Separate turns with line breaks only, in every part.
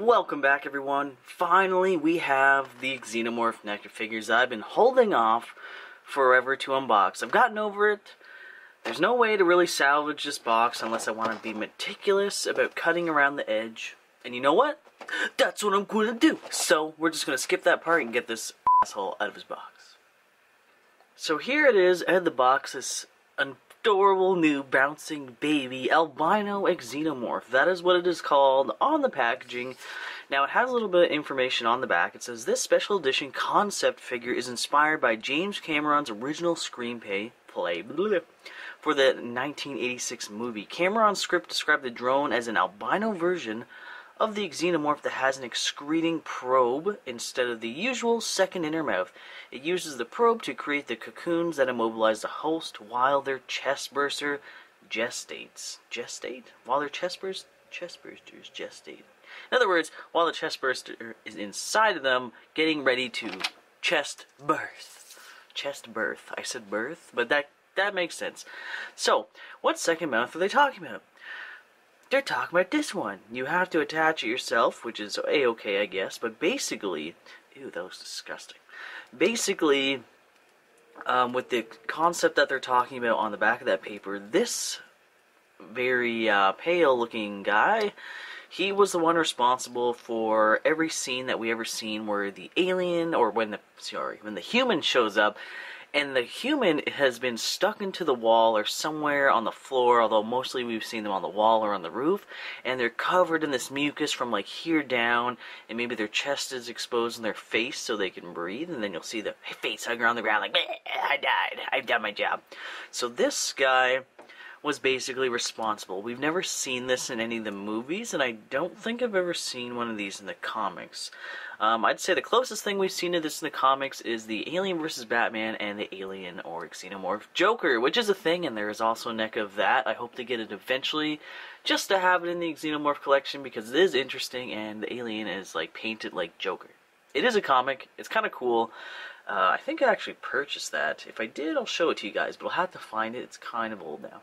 Welcome back, everyone. Finally, we have the Xenomorph NECA figures that I've been holding off forever to unbox. I've gotten over it. There's no way to really salvage this box unless I want to be meticulous about cutting around the edge. And you know what? That's what I'm going to do. So, we're just going to skip that part and get this asshole out of his box. So here it is, out of the box, this adorable new bouncing baby Albino Xenomorph. That is what it is called on the packaging. Now it has a little bit of information on the back. It says this special edition concept figure is inspired by James Cameron's original screenplay for the 1986 movie. Cameron's script described the drone as an albino version of the Xenomorph that has an excreting probe instead of the usual second inner mouth. It uses the probe to create the cocoons that immobilize the host while their chest burster gestates. Gestate? While their chest bursters gestate. In other words, while the chest burster is inside of them, getting ready to chest birth. Chest birth. I said birth, but that makes sense. So, what second mouth are they talking about? They're talking about this one. You have to attach it yourself, which is a-okay, I guess, but basically, ew, that was disgusting. Basically, with the concept that they're talking about on the back of that paper, this very pale-looking guy, he was the one responsible for every scene that we ever seen where the alien, or when the human shows up, and the human has been stuck into the wall or somewhere on the floor, although mostly we've seen them on the wall or on the roof, and they're covered in this mucus from like here down, and maybe their chest is exposed in their face so they can breathe, and then you'll see the face hugger on the ground like, I died, I've done my job. So this guy was basically responsible. We've never seen this in any of the movies, and I don't think I've ever seen one of these in the comics. I'd say the closest thing we've seen to this in the comics is the Alien vs. Batman and the Alien or Xenomorph Joker, which is a thing, and there is also a NECA of that. I hope to get it eventually, just to have it in the Xenomorph collection, because it is interesting, and the alien is like painted like Joker. It is a comic. It's kind of cool. I think I actually purchased that. If I did, I'll show it to you guys, but I'll have to find it. It's kind of old now.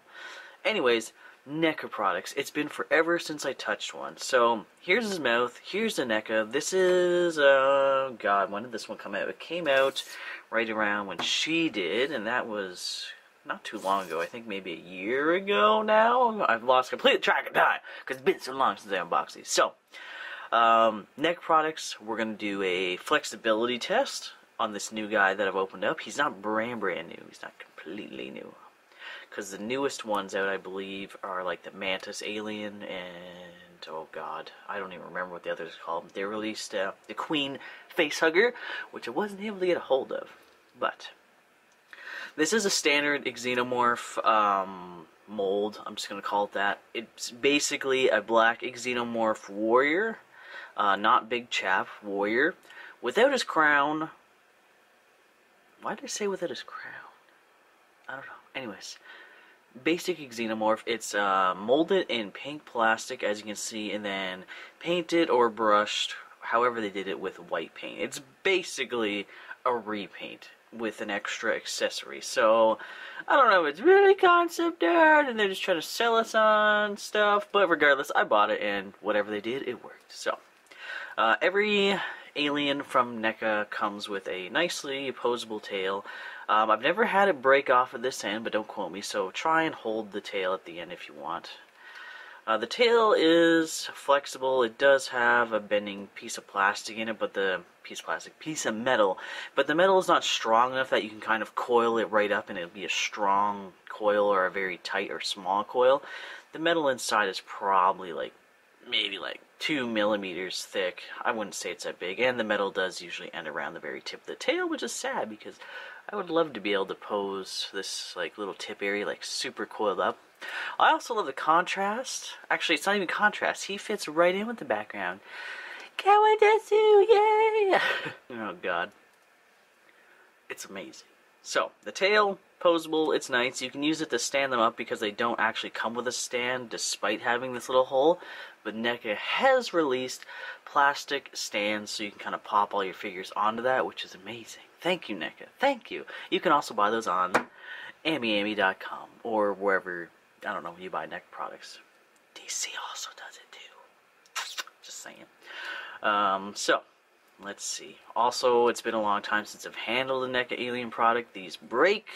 Anyways, NECA products. It's been forever since I touched one. So, here's his mouth. Here's the NECA. This is, God, when did this one come out? It came out right around when she did, and that was not too long ago. I think maybe a year ago now. I've lost complete track of time, because it's been so long since I unboxed these. So, NECA products, we're going to do a flexibility test on this new guy that I've opened up. He's not brand new. He's not completely new. Because the newest ones out, I believe, are like the Mantis Alien and, oh god, I don't even remember what the others are called. They released the Queen Facehugger, which I wasn't able to get a hold of. But this is a standard Xenomorph mold. I'm just going to call it that. It's basically a black Xenomorph warrior, not big chap, warrior, without his crown. Why did I say without his crown? I don't know. Anyways, basic Xenomorph. It's molded in pink plastic, as you can see, and then painted or brushed, however they did it, with white paint. It's basically a repaint with an extra accessory. So, I don't know if it's really concept art and they're just trying to sell us on stuff, but regardless, I bought it, and whatever they did, it worked. So, every alien from NECA comes with a nicely opposable tail. I've never had it break off at this end, but don't quote me, so try and hold the tail at the end if you want. The tail is flexible. It does have a bending piece of plastic in it, but the piece of metal, but the metal is not strong enough that you can kind of coil it right up and it'll be a strong coil or a very tight or small coil. The metal inside is probably maybe 2 millimeters thick. I wouldn't say it's that big, and the metal does usually end around the very tip of the tail, which is sad because I would love to be able to pose this little tip area super coiled up. I also love the contrast. Actually, it's not even contrast. He fits right in with the background. Kawadesu, yay! Oh god. It's amazing. So, the tail, posable, it's nice. You can use it to stand them up because they don't actually come with a stand despite having this little hole. But NECA has released plastic stands so you can kind of pop all your figures onto that, which is amazing. Thank you, NECA. Thank you. You can also buy those on AmiAmi.com or wherever, I don't know, you buy NECA products. DC also does it too. Just saying. So, let's see. Also, it's been a long time since I've handled a NECA alien product. These break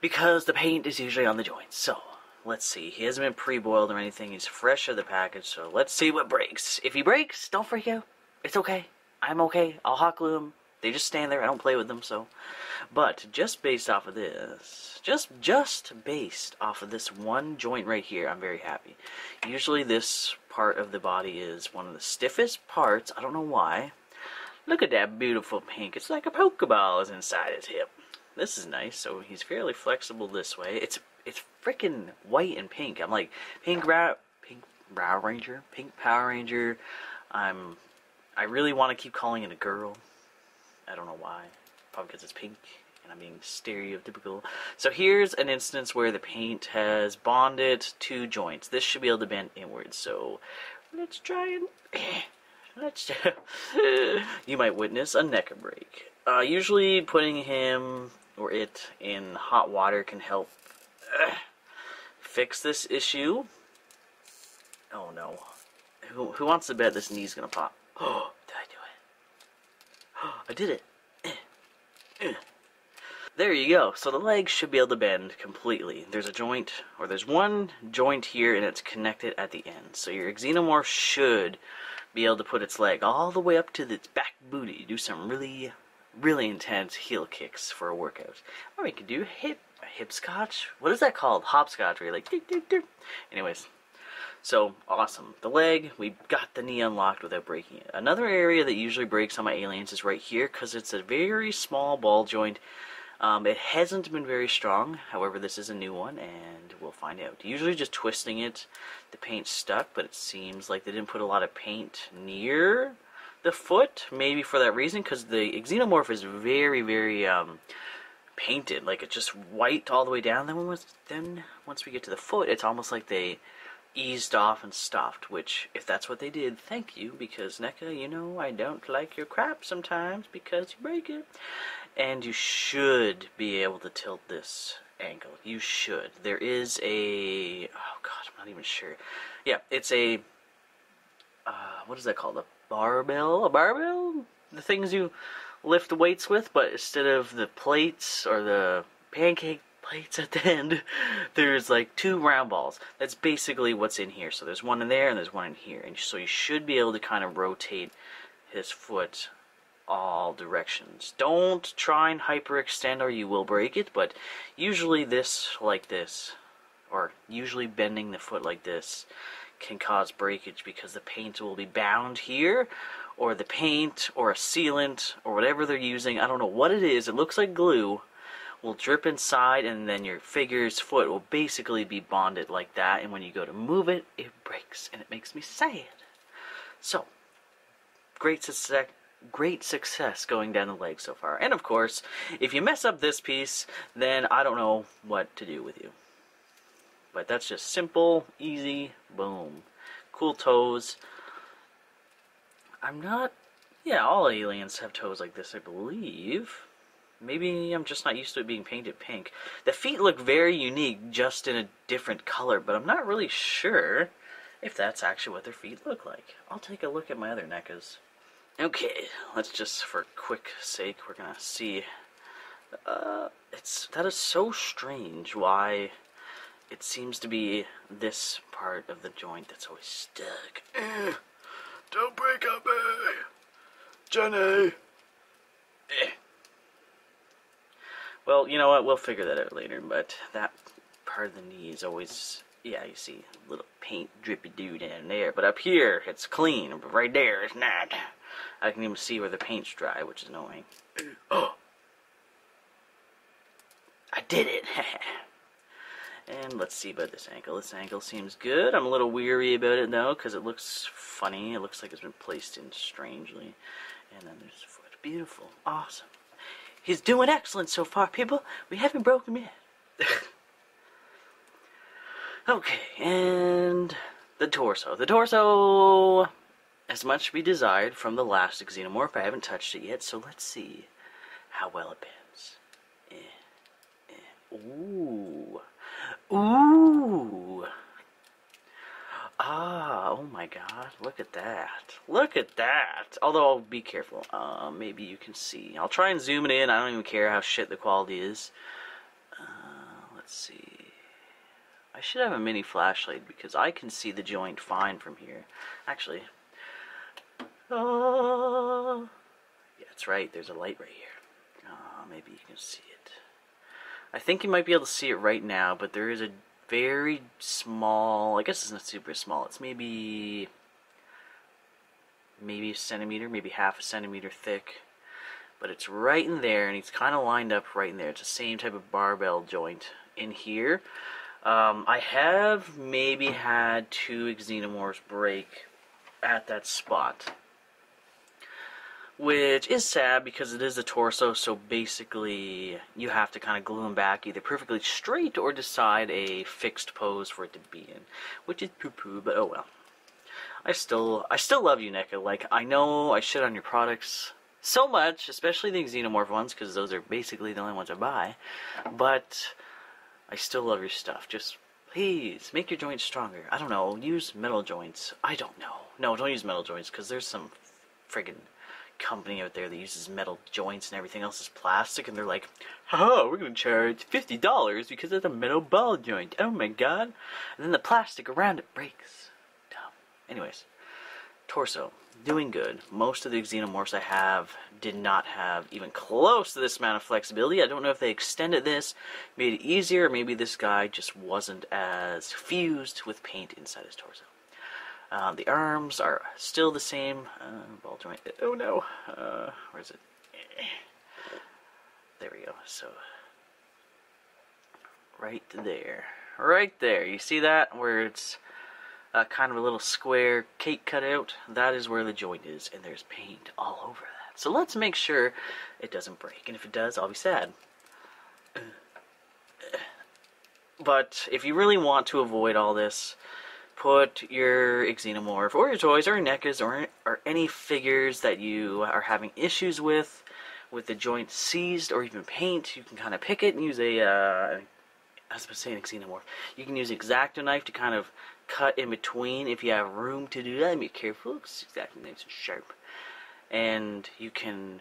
because the paint is usually on the joints. So, let's see. He hasn't been pre-boiled or anything. He's fresh out of the package, so let's see what breaks. If he breaks, don't freak out. It's okay. I'm okay. I'll hot glue him. They just stand there. I don't play with them, so. But just based off of this, just based off of this one joint right here, I'm very happy. Usually this part of the body is one of the stiffest parts. I don't know why. Look at that beautiful pink. It's like a Pokeball is inside his hip. This is nice. So he's fairly flexible this way. It's freaking white and pink. I'm like pink Power Ranger. I really want to keep calling it a girl. I don't know why. Probably because it's pink and I'm being stereotypical. So here's an instance where the paint has bonded two joints. This should be able to bend inwards. So let's try and you might witness a NECA break. Usually putting him or it in hot water can help fix this issue. Oh no. Who wants to bet this knee's gonna pop? Oh, did I do it? Oh, I did it. There you go. So the leg should be able to bend completely. There's a joint, or there's one joint here, and it's connected at the end. So your Xenomorph should be able to put its leg all the way up to its back booty. Do some really, really intense heel kicks for a workout. Or we could do hipscotch. What is that called? Hopscotch, where you're like, doop, doop, doop. Anyways. So, awesome. The leg, we got the knee unlocked without breaking it. Another area that usually breaks on my aliens is right here, because it's a very small ball joint. It hasn't been very strong, however this is a new one, and we'll find out. Usually just twisting it, the paint stuck, but it seems like they didn't put a lot of paint near the foot, maybe for that reason, because the Xenomorph is very, very painted. Like, it's just white all the way down. Then once we get to the foot, it's almost like they eased off and stopped, which, if that's what they did, thank you, because NECA, you know, I don't like your crap sometimes because you break it. And you should be able to tilt this ankle. You should. There is a, oh god, I'm not even sure. Yeah, it's a, what is that called? A barbell? A barbell? The things you lift weights with, but instead of the plates or the pancake plates at the end, there's like two round balls. That's basically what's in here. So there's one in there and there's one in here. And so you should be able to kind of rotate his foot all directions. Don't try and hyperextend or you will break it, but usually this, like this, or usually bending the foot like this can cause breakage because the paint will be bound here, or the paint or a sealant or whatever they're using, I don't know what it is, it looks like glue, will drip inside, and then your figure's foot will basically be bonded like that, and when you go to move it, it breaks, and it makes me sad. So, great success going down the leg so far. And of course, if you mess up this piece, then I don't know what to do with you. But that's just simple, easy, boom. Cool toes. All aliens have toes like this, I believe. Maybe I'm just not used to it being painted pink. The feet look very unique, just in a different color, but I'm not really sure if that's actually what their feet look like. I'll take a look at my other NECAs. Okay, let's just, for quick sake, we're gonna see. That is so strange why it seems to be this part of the joint that's always stuck. Don't break on me, Jenny. Well, you know what? We'll figure that out later, but that part of the knee is always, yeah, you see a little paint drippy doo down there, but up here, it's clean, but right there, it's not. I can even see where the paint's dry, which is annoying. Oh! I did it! And let's see about this ankle. This ankle seems good. I'm a little weary about it, though, because it looks funny. It looks like it's been placed in strangely. And then there's the foot. Beautiful. Awesome. He's doing excellent so far, people. We haven't broken him yet. Okay, and the torso. The torso, as much to be desired from the last Xenomorph. I haven't touched it yet, so let's see how well it bends. Ooh. Ooh. Ah, oh my god, look at that. Look at that. Although, be careful. Maybe you can see. I'll try and zoom it in. I don't even care how shit the quality is. Let's see. I should have a mini flashlight because I can see the joint fine from here. Actually. Yeah, that's right. There's a light right here. Maybe you can see it. I think you might be able to see it right now, but there is a very small, I guess it's not super small, it's maybe a centimeter, maybe half a centimeter thick, but it's right in there, and it's kind of lined up right in there. It's the same type of barbell joint in here. I have maybe had 2 Xenomorphs break at that spot, which is sad because it is a torso, so basically you have to kind of glue them back either perfectly straight or decide a fixed pose for it to be in, which is poo-poo, but oh well. I still love you, NECA. Like, I know I shit on your products so much, especially the Xenomorph ones, because those are basically the only ones I buy, but I still love your stuff. Just please make your joints stronger. I don't know, use metal joints. I don't know. No, don't use metal joints, because there's some friggin' company out there that uses metal joints and everything else is plastic, and they're like, haha, we're gonna charge $50 because it's a metal ball joint. Oh my god. And then the plastic around it breaks. Dumb. Anyways, torso, doing good. Most of the Xenomorphs I have did not have even close to this amount of flexibility. I don't know if they extended this, made it easier, or maybe this guy just wasn't as fused with paint inside his torso. The arms are still the same. Ball joint. Oh no. Where is it? There we go. So, right there. Right there. You see that? Where it's kind of a little square cake cut out? That is where the joint is, and there's paint all over that. So let's make sure it doesn't break. And if it does, I'll be sad. But if you really want to avoid all this, put your Xenomorph, or your toys, or your NECAs, or any figures that you are having issues with the joint seized, or even paint. You can kind of pick it and use a, I was about to say an Xenomorph. You can use an X-Acto knife to kind of cut in between if you have room to do that. Be careful, because X-Acto knives are sharp. And you can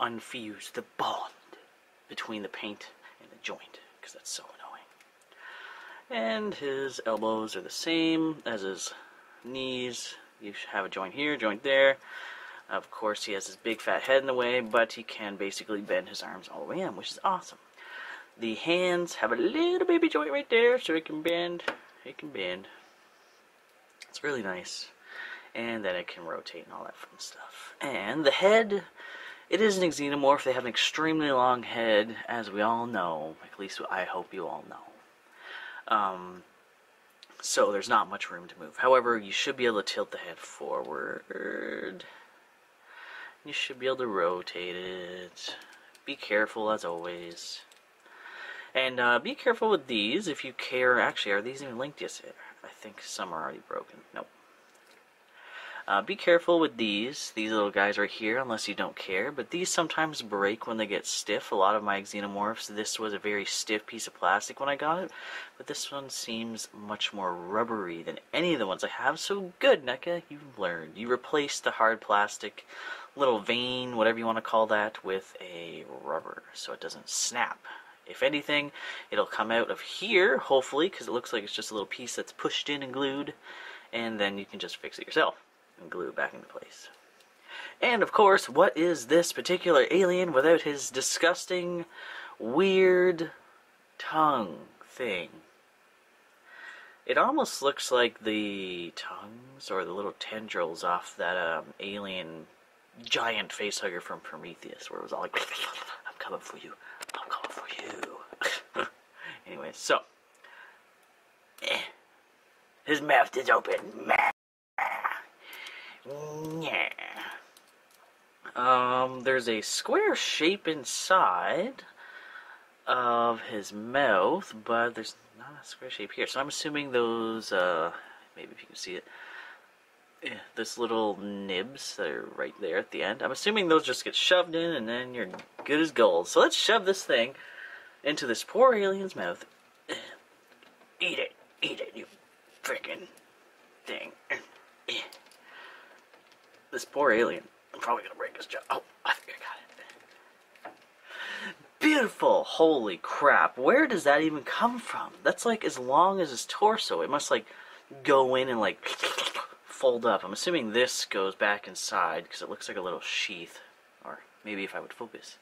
unfuse the bond between the paint and the joint, because that's so annoying. And his elbows are the same as his knees. You have a joint here, joint there. Of course, he has his big fat head in the way, but he can basically bend his arms all the way in, which is awesome. The hands have a little baby joint right there, so it can bend. It can bend. It's really nice. And then it can rotate and all that fun stuff. And the head, it is an Xenomorph. They have an extremely long head, as we all know. At least I hope you all know. So there's not much room to move. However, you should be able to tilt the head forward. You should be able to rotate it. Be careful, as always. And be careful with these if you care. Actually, are these even linked? Yes, I think some are already broken. Nope. Be careful with these little guys right here, unless you don't care, but these sometimes break when they get stiff. A lot of my Xenomorphs, this was a very stiff piece of plastic when I got it, but this one seems much more rubbery than any of the ones I have, so good, NECA, you've learned. You replaced the hard plastic, little vein, whatever you want to call that, with a rubber, so it doesn't snap. If anything, it'll come out of here, hopefully, because it looks like it's just a little piece that's pushed in and glued, and then you can just fix it yourself and glue it back into place. And of course, what is this particular alien without his disgusting, weird tongue thing? It almost looks like the tongues or the little tendrils off that alien giant facehugger from Prometheus, where it was all like, I'm coming for you, I'm coming for you. Anyway, so his mouth is open. Yeah. There's a square shape inside of his mouth, but there's not a square shape here. So I'm assuming those, maybe if you can see it, this little nibs that are right there at the end. I'm assuming those just get shoved in and then you're good as gold. So let's shove this thing into this poor alien's mouth. Eat it, you frickin' thing. This poor alien. I'm probably gonna break his jaw. Oh, I think I got it. Beautiful! Holy crap. Where does that even come from? That's like as long as his torso. It must like go in and like fold up. I'm assuming this goes back inside because it looks like a little sheath. Or maybe if I would focus.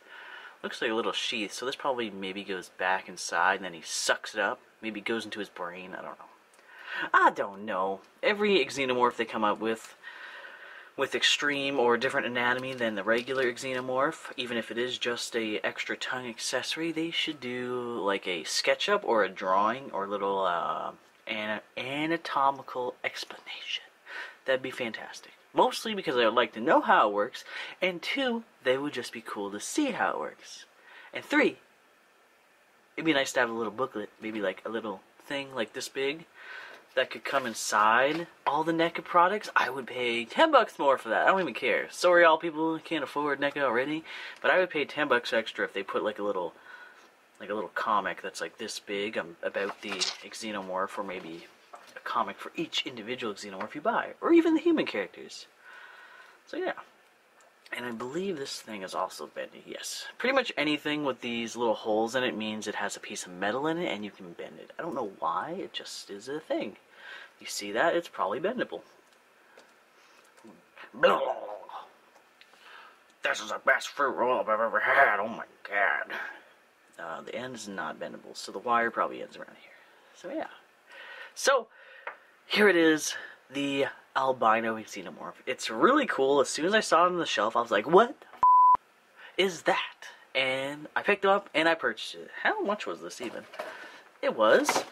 Looks like a little sheath, so this probably maybe goes back inside and then he sucks it up. Maybe it goes into his brain. I don't know. Every xenomorph they come up with extreme or different anatomy than the regular xenomorph, even if it is just a extra tongue accessory, they should do like a SketchUp or a drawing or a little anatomical explanation. That'd be fantastic. Mostly because I would like to know how it works, and 2, they would just be cool to see how it works. And 3, it'd be nice to have a little booklet, maybe like a little thing like this big, that could come inside all the NECA products. I would pay $10 more for that. I don't even care. Sorry, all people who can't afford NECA already, but I would pay $10 extra if they put like a little comic that's like this big about the xenomorph, or maybe a comic for each individual xenomorph you buy, or even the human characters. So yeah. And I believe this thing is also bendy. Yes. Pretty much anything with these little holes in it means it has a piece of metal in it and you can bend it. I don't know why, it just is a thing. You see that? It's probably bendable. This is the best fruit roll I've ever had. Oh my god. The end is not bendable, so the wire probably ends around here. So yeah. So, here it is. The Albino Xenomorph. It's really cool. As soon as I saw it on the shelf, I was like, what the is that? And I picked it up and I purchased it. How much was this even? It was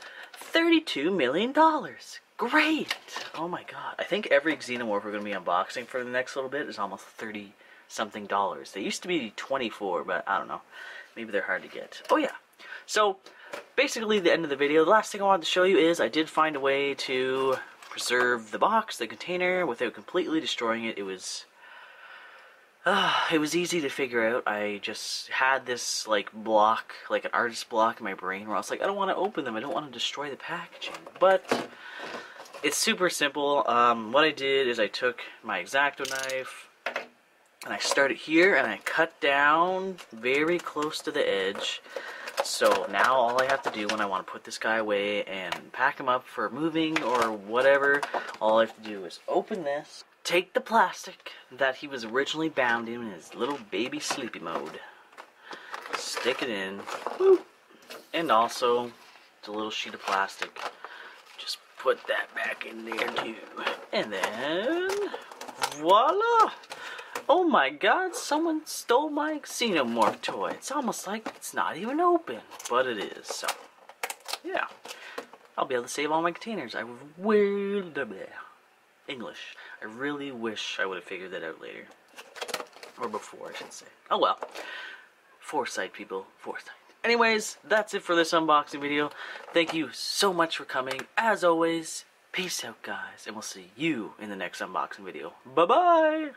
$32 million. Great! Oh my god. I think every Xenomorph we're going to be unboxing for the next little bit is almost $30-something. They used to be 24, but I don't know. Maybe they're hard to get. Oh yeah. So, basically the end of the video, the last thing I wanted to show you is I did find a way to preserve the box, the container, without completely destroying it. It was easy to figure out. I just had this like block, like an artist block in my brain where I was like, I don't want to open them, I don't want to destroy the packaging. But it's super simple. What I did is I took my X-Acto knife and I started here and I cut down very close to the edge. So now all I have to do when I want to put this guy away and pack him up for moving or whatever, all I have to do is open this, take the plastic that he was originally bound in his little baby sleepy mode, stick it in, boop, and also the little sheet of plastic, just put that back in there too, and then voila! Oh my god, someone stole my Xenomorph toy. It's almost like it's not even open, but it is, so, yeah. I'll be able to save all my containers. I will, English. I really wish I would have figured that out later. Or before, I should say. Oh well. Foresight, people. Foresight. Anyways, that's it for this unboxing video. Thank you so much for coming. As always, peace out, guys. And we'll see you in the next unboxing video. Bye-bye!